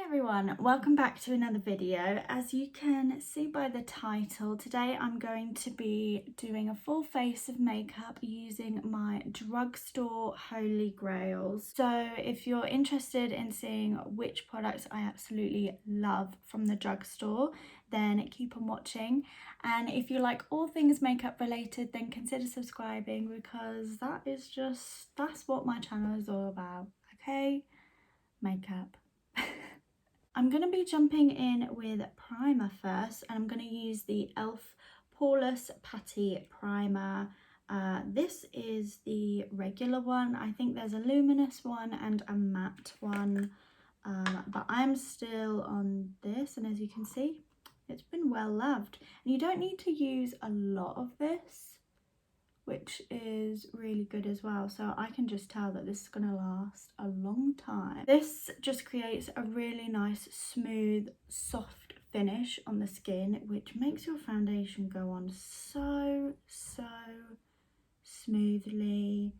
Everyone, welcome back to another video. As you can see by the title, today I'm going to be doing a full face of makeup using my Drugstore Holy Grails. So if you're interested in seeing which products I absolutely love from the drugstore, then keep on watching. And if you like all things makeup related, then consider subscribing, because that's what my channel is all about, okay? Makeup. I'm going to be jumping in with primer first, and I'm going to use the e.l.f. Poreless Putty Primer. This is the regular one. I think there's a luminous one and a matte one, but I'm still on this, and as you can see, it's been well loved. And you don't need to use a lot of this, which is really good as well. So I can just tell that this is going to last a long time. This just creates a really nice, smooth, soft finish on the skin, which makes your foundation go on so smoothly,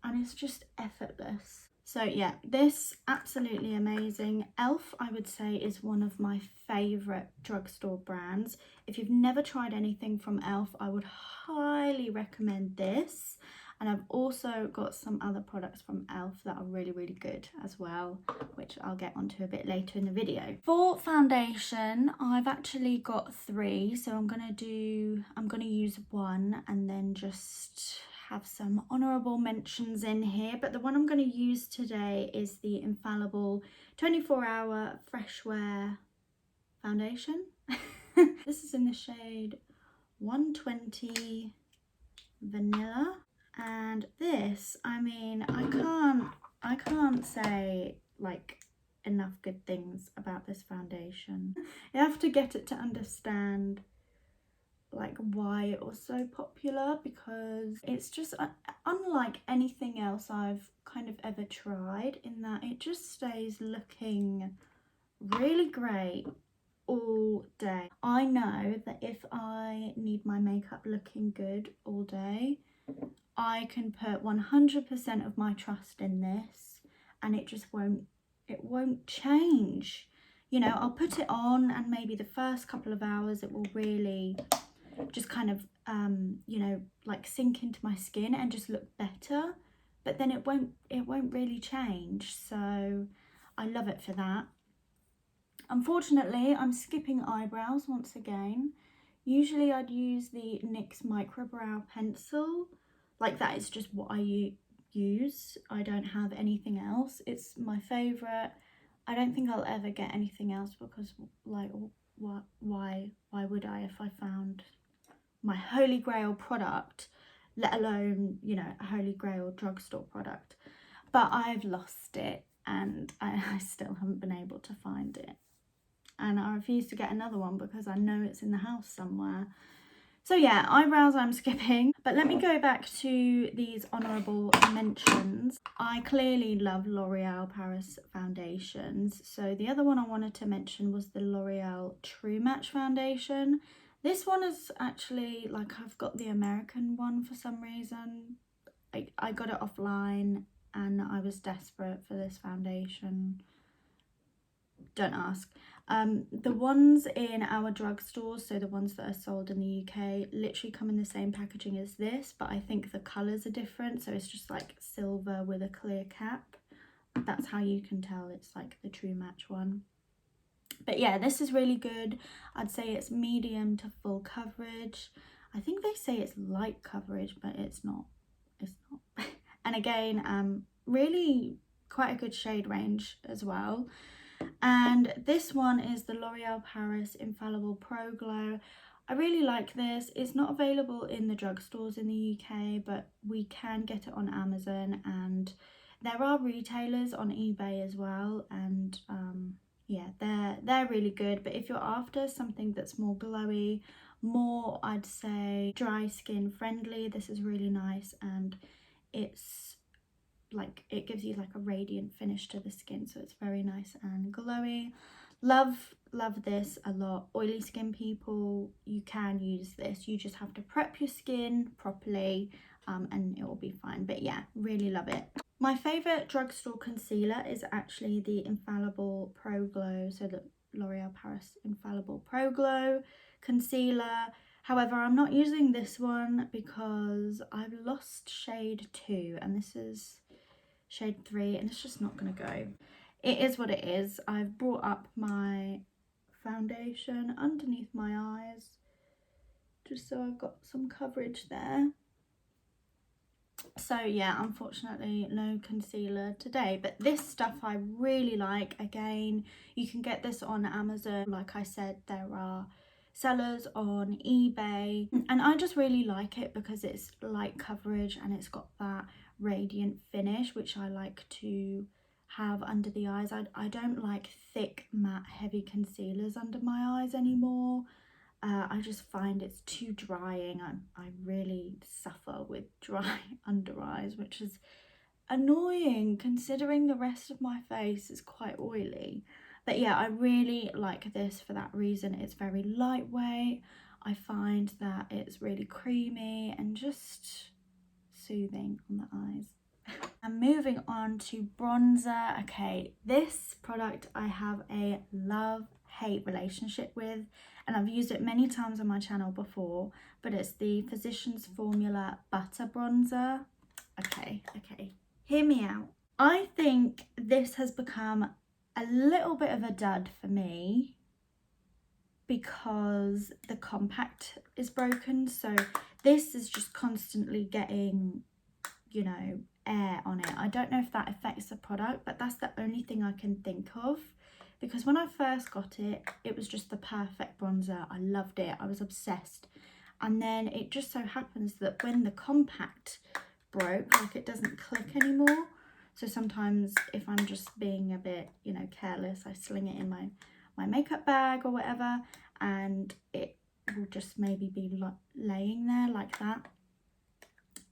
and it's just effortless. So yeah, this absolutely amazing. e.l.f. I would say is one of my favourite drugstore brands. If you've never tried anything from e.l.f., I would highly recommend this. And I've also got some other products from e.l.f. that are really good as well, which I'll get onto a bit later in the video. For foundation, I've actually got 3, so I'm gonna use one and then just have some honourable mentions in here. But the one I'm going to use today is the Infallible 24-Hour Fresh Wear Foundation. This is in the shade 120 Vanilla, and this, I mean, I can't say like enough good things about this foundation. You have to get it to understand like why it was so popular, because it's just unlike anything else I've kind of ever tried, in that it just stays looking really great all day. I know that if I need my makeup looking good all day, I can put 100% of my trust in this, and it won't change. You know, I'll put it on and maybe the first couple of hours it will really just kind of you know, like sink into my skin and just look better, but then it won't really change. So I love it for that. Unfortunately, I'm skipping eyebrows once again. Usually I'd use the NYX Micro Brow Pencil. Like, that is just what I use. I don't have anything else. It's my favourite. I don't think I'll ever get anything else, because like, why would I if I found my Holy Grail product, let alone, you know, a Holy Grail drugstore product? But I've lost it, and I still haven't been able to find it, and I refuse to get another one because I know it's in the house somewhere. So yeah, eyebrows I'm skipping. But let me go back to these honourable mentions. I clearly love L'Oreal Paris foundations. So the other one I wanted to mention was the L'Oreal True Match foundation. This one is actually, like, I've got the American one for some reason. I got it offline and I was desperate for this foundation. Don't ask. The ones in our drugstores, so the ones that are sold in the UK, literally come in the same packaging as this, but I think the colours are different. So it's just like silver with a clear cap. That's how you can tell it's like the True Match one. But yeah, this is really good. I'd say it's medium to full coverage. I think they say it's light coverage, but it's not. It's not. And again, really quite a good shade range as well. And this one is the L'Oreal Paris Infallible Pro Glow. I really like this. It's not available in the drugstores in the UK, but we can get it on Amazon, and there are retailers on eBay as well. And yeah, they're really good. But if you're after something that's more glowy, more, I'd say, dry skin friendly, this is really nice, and it's like, it gives you like a radiant finish to the skin, so it's very nice and glowy. Love this a lot. Oily skin people, you can use this. You just have to prep your skin properly, and it will be fine. But yeah, really love it. My favourite drugstore concealer is actually the Infallible Pro Glow, so the L'Oreal Paris Infallible Pro Glow concealer. However, I'm not using this one because I've lost shade 2 and this is shade 3 and it's just not going to go. It is what it is. I've brought up my foundation underneath my eyes just so I've got some coverage there. So yeah, unfortunately no concealer today, but this stuff I really like. Again, you can get this on Amazon. Like I said, there are sellers on eBay and I just really like it because it's light coverage and it's got that radiant finish which I like to have under the eyes. I don't like thick matte heavy concealers under my eyes anymore. I just find it's too drying. I really suffer with dry under eyes, which is annoying considering the rest of my face is quite oily. But yeah, I really like this for that reason. It's very lightweight. I find that it's really creamy and just soothing on the eyes. And moving on to bronzer. Okay, this product I have a love-hate relationship with, and I've used it many times on my channel before, but it's the Physicians Formula Butter Bronzer. Okay, hear me out. I think this has become a little bit of a dud for me because the compact is broken, so this is just constantly getting, you know, air on it. I don't know if that affects the product, but that's the only thing I can think of, because when I first got it, it was just the perfect bronzer. I loved it. I was obsessed. And then it just so happens that when the compact broke, like, it doesn't click anymore. So sometimes if I'm just being a bit, you know, careless, I sling it in my makeup bag or whatever, and it will just maybe be laying there like that.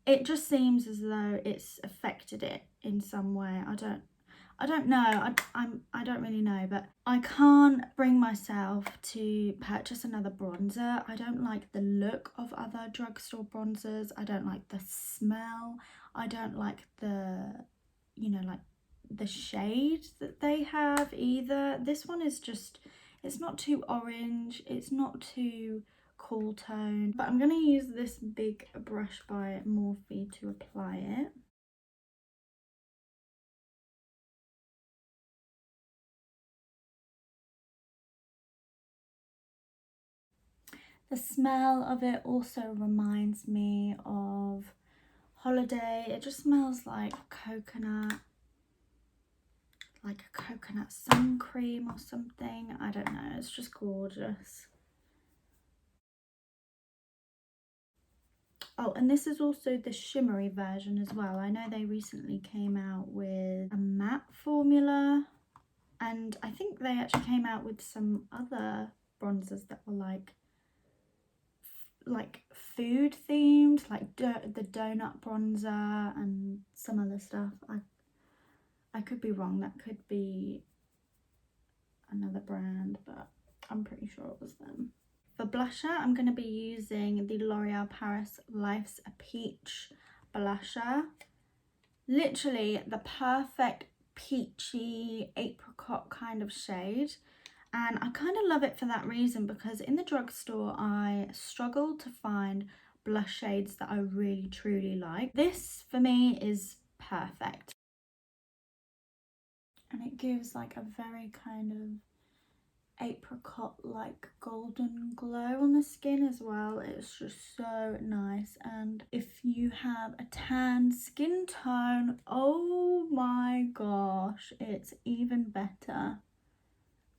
It just seems as though it's affected it in some way. I don't know. I don't really know, but I can't bring myself to purchase another bronzer. I don't like the look of other drugstore bronzers. I don't like the smell. I don't like the, you know, like the shade that they have either. This one is just, it's not too orange. It's not too cool tone, but I'm going to use this big brush by Morphe to apply it. The smell of it also reminds me of holiday. It just smells like coconut, like a coconut sun cream or something. I don't know, it's just gorgeous. Oh, and this is also the shimmery version as well. I know they recently came out with a matte formula, and I think they actually came out with some other bronzers that were like food themed, like the donut bronzer and some other stuff. I could be wrong, that could be another brand, but I'm pretty sure it was them. For blusher, I'm going to be using the L'Oreal Paris Life's Peach blusher. Literally the perfect peachy apricot kind of shade. And I kind of love it for that reason, because in the drugstore I struggle to find blush shades that I really truly like. This for me is perfect. And it gives like a very kind of apricot like golden glow on the skin as well. It's just so nice. And if you have a tan skin tone, oh my gosh, it's even better.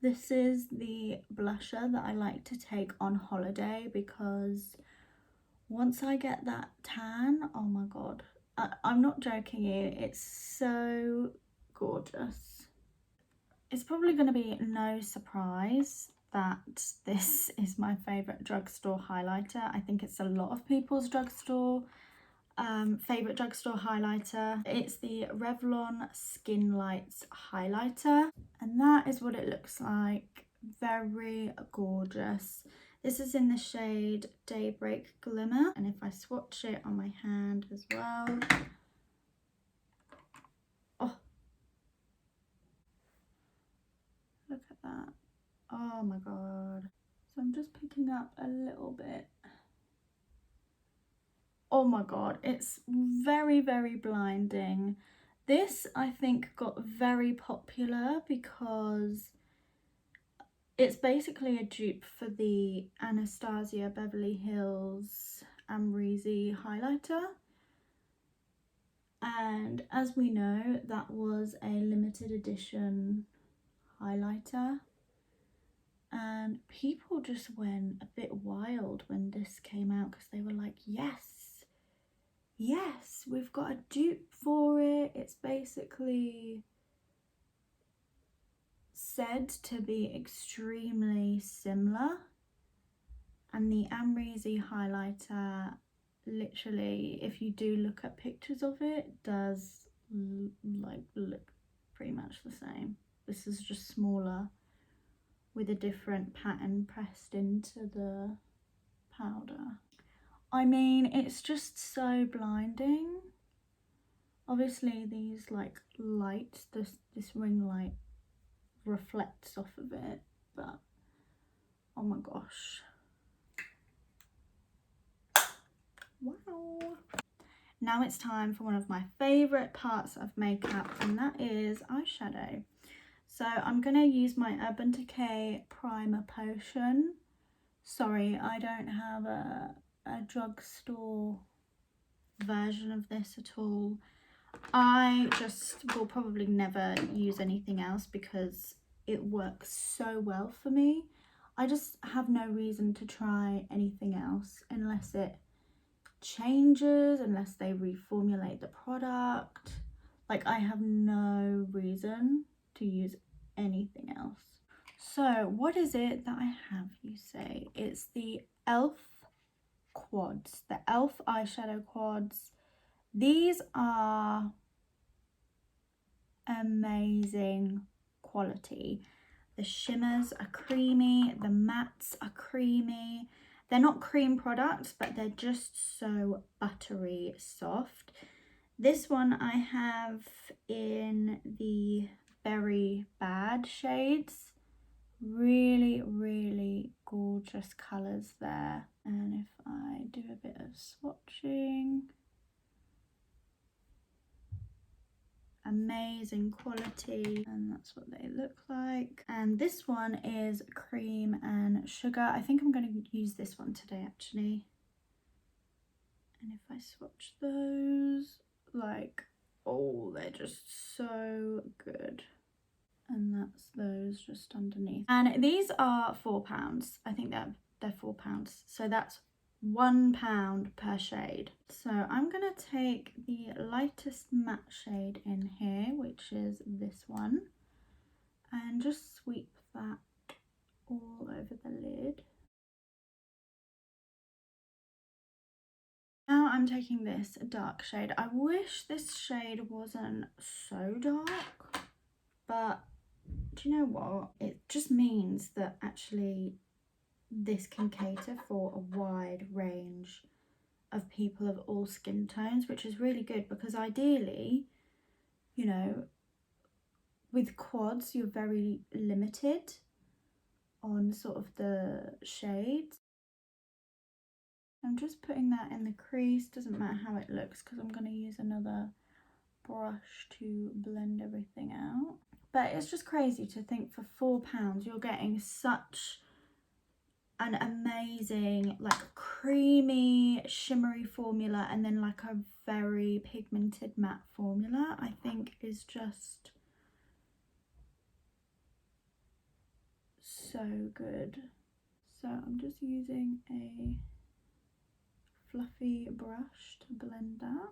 This is the blusher that I like to take on holiday, because once I get that tan, oh my god, I'm not joking you, it's so gorgeous. It's probably going to be no surprise that this is my favourite drugstore highlighter. I think it's a lot of people's favourite drugstore highlighter. It's the Revlon Skin Lights highlighter, and that is what it looks like. Very gorgeous. This is in the shade Daybreak Glimmer, and if I swatch it on my hand as well, Oh my god. So I'm just picking up a little bit. Oh my god, it's very, very blinding. This, I think, got very popular because it's basically a dupe for the Anastasia Beverly Hills Amrezy highlighter. And as we know, that was a limited edition highlighter. And people just went a bit wild when this came out because they were like, yes, yes, we've got a dupe for it. It's basically said to be extremely similar. And the Amrezy highlighter, literally, if you do look at pictures of it, does like look pretty much the same. This is just smaller with a different pattern pressed into the powder. I mean, it's just so blinding. Obviously these like lights, this ring light reflects off of it, but oh my gosh. Wow. Now it's time for one of my favourite parts of makeup, and that is eyeshadow. So I'm going to use my Urban Decay Primer Potion. Sorry, I don't have a drugstore version of this at all. I just will probably never use anything else because it works so well for me. I just have no reason to try anything else unless it changes, unless they reformulate the product. Like, I have no reason to use anything else. So what is it that I have, you say? It's the e.l.f. quads, the e.l.f. eyeshadow quads. These are amazing quality. The shimmers are creamy, the mattes are creamy. They're not cream products, but they're just so buttery soft. This one I have in the Berry Bad shades. Really, really gorgeous colours there. And if I do a bit of swatching, amazing quality, and that's what they look like. And this one is cream and sugar. I think I'm going to use this one today actually. And if I swatch those, like, oh, they're just so good. And that's those just underneath. And these are £4. I think they're £4. So that's £1 per shade. So I'm gonna take the lightest matte shade in here, which is this one, and just sweep that all over the lid. Now I'm taking this dark shade. I wish this shade wasn't so dark, but do you know what? It just means that actually this can cater for a wide range of people of all skin tones, which is really good because ideally, you know, with quads you're very limited on sort of the shades. I'm just putting that in the crease, doesn't matter how it looks because I'm going to use another brush to blend everything out. But it's just crazy to think for £4 you're getting such an amazing, like, creamy shimmery formula, and then like a very pigmented matte formula. I think is just so good. So I'm just using a fluffy brush to blend that.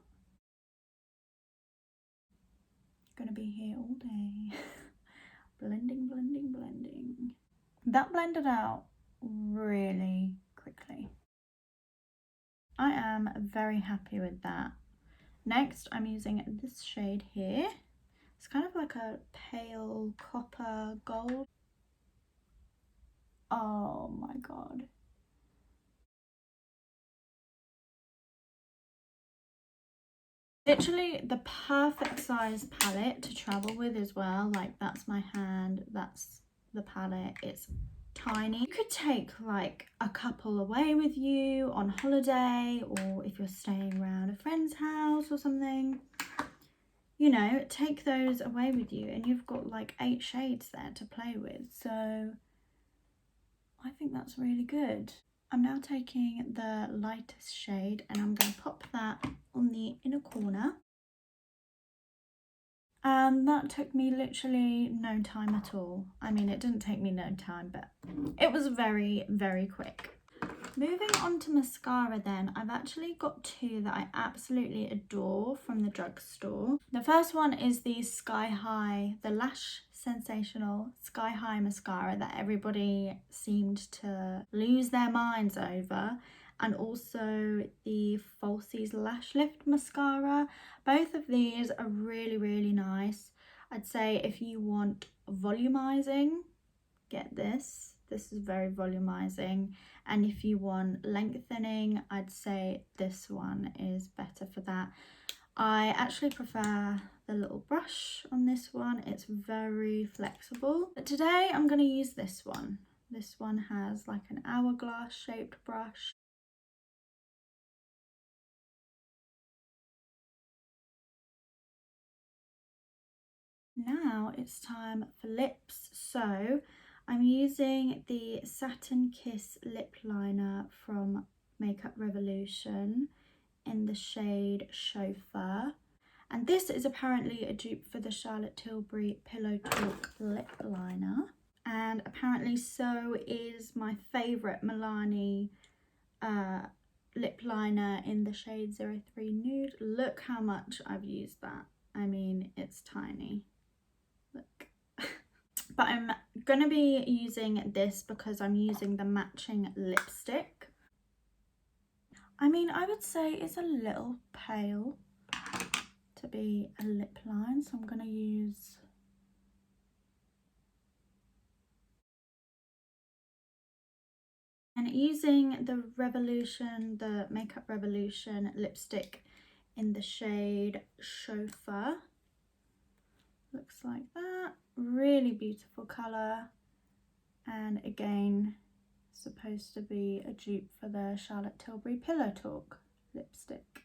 Gonna be here all day. Blending, blending, blending. That blended out really quickly. I am very happy with that. Next, I'm using this shade here. It's kind of like a pale copper gold. Oh my god. Literally the perfect size palette to travel with as well. Like, that's my hand, that's the palette. It's tiny. You could take like a couple away with you on holiday, or if you're staying around a friend's house or something, you know, take those away with you and you've got like 8 shades there to play with. So I think that's really good. I'm now taking the lightest shade and I'm going to pop that on the inner corner. And that took me literally no time at all. I mean, it didn't take me no time, but it was very, very quick. Moving on to mascara then, I've actually got 2 that I absolutely adore from the drugstore. The first one is the Sky High, the Lash Sensational Sky High mascara that everybody seemed to lose their minds over. And also the Falsies Lash Lift mascara. Both of these are really, really nice. I'd say if you want volumizing, get this. This is very volumizing. And if you want lengthening, I'd say this one is better for that. I actually prefer the little brush on this one. It's very flexible. But today I'm going to use this one. This one has like an hourglass shaped brush. Now it's time for lips. So I'm using the Satin Kiss lip liner from Makeup Revolution in the shade Chauffeur. And this is apparently a dupe for the Charlotte Tilbury Pillow Talk lip liner. And apparently so is my favourite Milani lip liner in the shade 03 Nude. Look how much I've used that. I mean, it's tiny. Look. But I'm going to be using this because I'm using the matching lipstick. I mean, I would say it's a little pale to be a lip line, so I'm going to use and using the Revolution, the Makeup Revolution lipstick in the shade Chauffeur. Looks like that. Really beautiful colour, and again supposed to be a dupe for the Charlotte Tilbury Pillow Talk lipstick.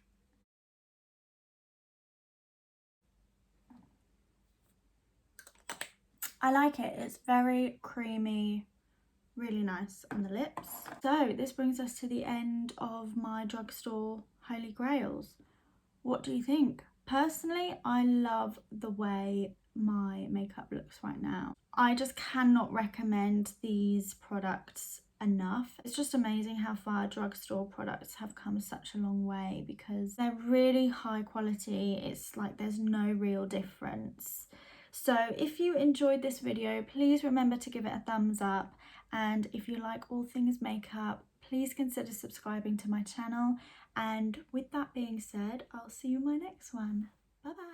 I like it. It's very creamy, really nice on the lips. So this brings us to the end of my drugstore Holy Grails. What do you think? Personally, I love the way my makeup looks right now. I just cannot recommend these products enough. It's just amazing how far drugstore products have come such a long way because they're really high quality. It's like there's no real difference. So if you enjoyed this video, please remember to give it a thumbs up, and if you like all things makeup, please consider subscribing to my channel. And with that being said, I'll see you in my next one. Bye bye.